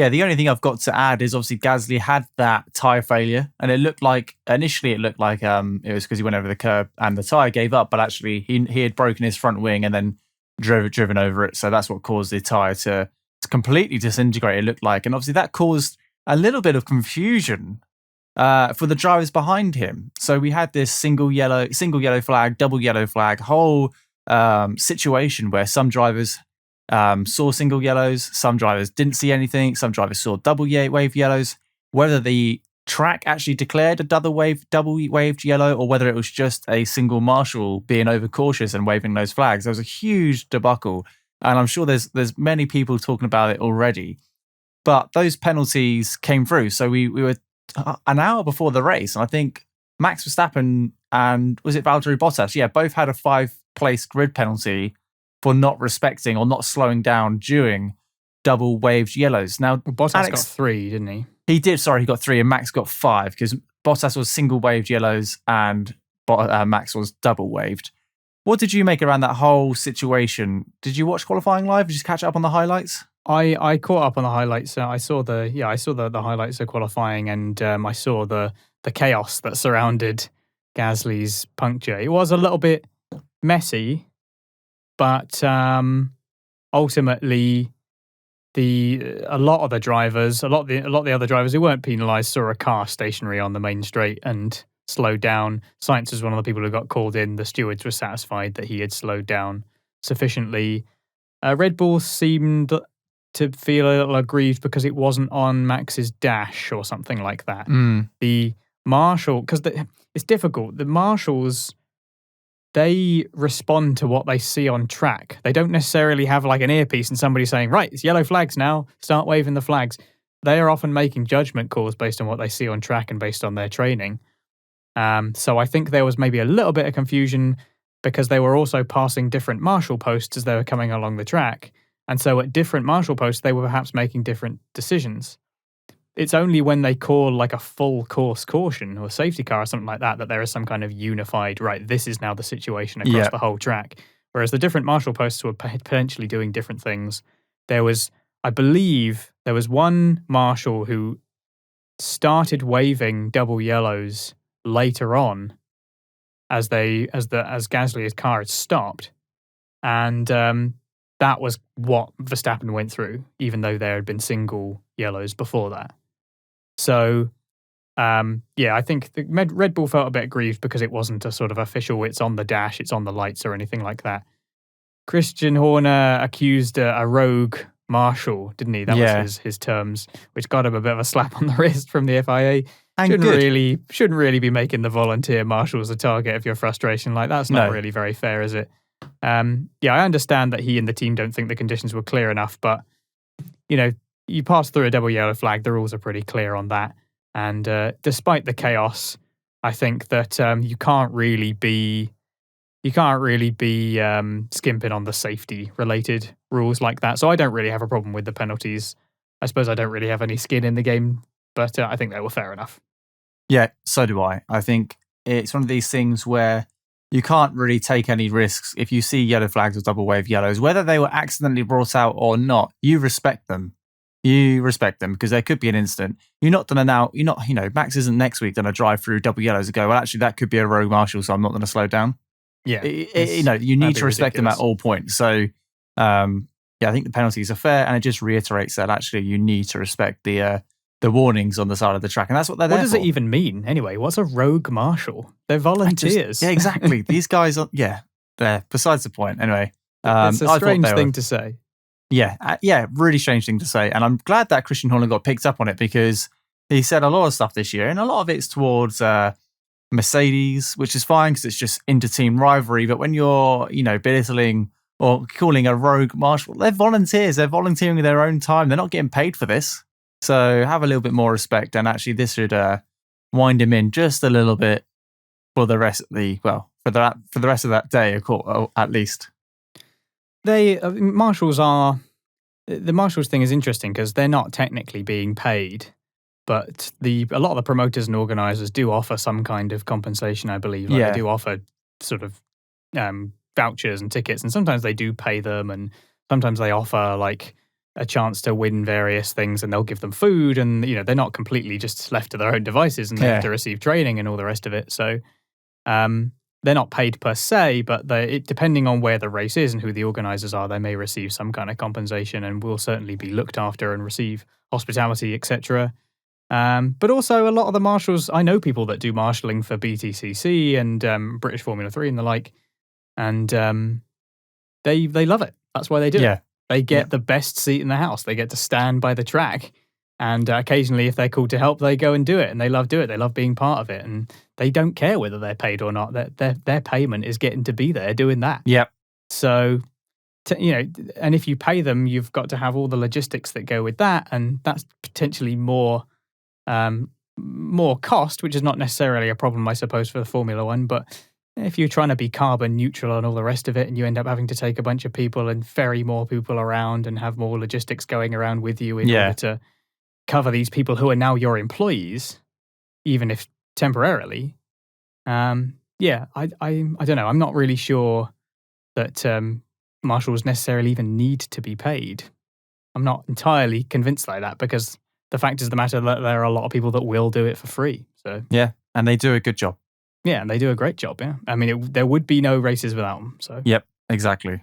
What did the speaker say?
the only thing I've got to add is obviously Gasly had that tyre failure, and initially it looked like it was because he went over the curb and the tyre gave up, but actually he had broken his front wing and then driven over it. So that's what caused the tyre to completely disintegrate, it looked like. And obviously that caused a little bit of confusion for the drivers behind him. So we had this single yellow flag, double yellow flag, whole situation where some drivers saw single yellows, some drivers didn't see anything, some drivers saw double wave yellows. Whether the track actually declared a double waved yellow, or whether it was just a single marshal being overcautious and waving those flags, there was a huge debacle, and I'm sure there's many people talking about it already. But those penalties came through, so we were an hour before the race, and I think Max Verstappen and was it Valtteri Bottas? Both had a 5-place grid penalty for not respecting or not slowing down during double waved yellows. Now, Bottas got 3, didn't he? He did, sorry, he got 3 and Max got 5 because Bottas was single waved yellows and Max was double waved. What did you make around that whole situation? Did you watch qualifying live? Did you catch up on the highlights? I caught up on the highlights. I saw the highlights of qualifying, and I saw the chaos that surrounded Gasly's puncture. It was a little bit messy, but ultimately, a lot of the other drivers who weren't penalised saw a car stationary on the main straight and slowed down. Sainz was one of the people who got called in. The stewards were satisfied that he had slowed down sufficiently. Red Bull seemed to feel a little aggrieved because it wasn't on Max's dash or something like that. The marshal, because it's difficult. The marshals, they respond to what they see on track. They don't necessarily have like an earpiece and somebody saying, right, it's yellow flags now, start waving the flags. They are often making judgment calls based on what they see on track and based on their training. So I think there was maybe a little bit of confusion because they were also passing different marshal posts as they were coming along the track. And so at different marshal posts, they were perhaps making different decisions. It's only when they call like a full course caution or safety car or something like that there is some kind of unified, right, this is now the situation across the whole track. Whereas the different marshal posts were potentially doing different things. I believe there was one marshal who started waving double yellows later on as Gasly's car had stopped. And that was what Verstappen went through, even though there had been single yellows before that. So, I think the Red Bull felt a bit aggrieved because it wasn't a sort of official, it's on the dash, it's on the lights or anything like that. Christian Horner accused a rogue marshal, didn't he? That was his terms, which got him a bit of a slap on the wrist from the FIA. Shouldn't really be making the volunteer marshals a target of your frustration. Like, that's not really very fair, is it? I understand that he and the team don't think the conditions were clear enough, but, you pass through a double yellow flag, the rules are pretty clear on that. And despite the chaos, I think that you can't really be skimping on the safety-related rules like that. So I don't really have a problem with the penalties. I suppose I don't really have any skin in the game, but I think they were fair enough. Yeah, so do I. I think it's one of these things where you can't really take any risks. If you see yellow flags or double wave yellows, whether they were accidentally brought out or not, you respect them. You respect them because there could be an incident. Max isn't next week going to drive through double yellows and go, well, actually, that could be a rogue marshal, so I'm not going to slow down. Yeah. You need to respect them at all points. So, I think the penalties are fair, and it just reiterates that actually you need to respect the warnings on the side of the track, and that's what they're there for. What does it even mean, anyway? What's a rogue marshal? They're volunteers. Exactly. These guys are, they're besides the point. Anyway. It's a strange thing to say. Yeah, really strange thing to say. And I'm glad that Christian Horner got picked up on it because he said a lot of stuff this year, and a lot of it's towards Mercedes, which is fine because it's just inter-team rivalry. But when you're, belittling or calling a rogue marshal, they're volunteers. They're volunteering with their own time. They're not getting paid for this. So have a little bit more respect. And actually, this should wind him in just a little bit for the rest of the rest of that day, at least. The marshals thing is interesting because they're not technically being paid, but a lot of the promoters and organisers do offer some kind of compensation, I believe. They do offer sort of vouchers and tickets, and sometimes they do pay them, and sometimes they offer like a chance to win various things, and they'll give them food, and they're not completely just left to their own devices, and they have to receive training and all the rest of it. So they're not paid per se, but depending on where the race is and who the organisers are, they may receive some kind of compensation and will certainly be looked after and receive hospitality, etc. But also a lot of the marshals, I know people that do marshalling for BTCC and British Formula 3 and the like, and they love it. That's why they do it. They get the best seat in the house. They get to stand by the track. And occasionally, if they're called to help, they go and do it. And they love doing it. They love being part of it. And they don't care whether they're paid or not. Their payment is getting to be there doing that. Yep. So, and if you pay them, you've got to have all the logistics that go with that. And that's potentially more cost, which is not necessarily a problem, I suppose, for the Formula One. But if you're trying to be carbon neutral and all the rest of it, and you end up having to take a bunch of people and ferry more people around and have more logistics going around with you in order to cover these people who are now your employees, even if temporarily. I don't know. I'm not really sure that marshals necessarily even need to be paid. I'm not entirely convinced like that, because the fact is the matter that there are a lot of people that will do it for free. So yeah, and they do a good job. Yeah, and they do a great job. Yeah, I mean, there would be no races without them. So yep, exactly.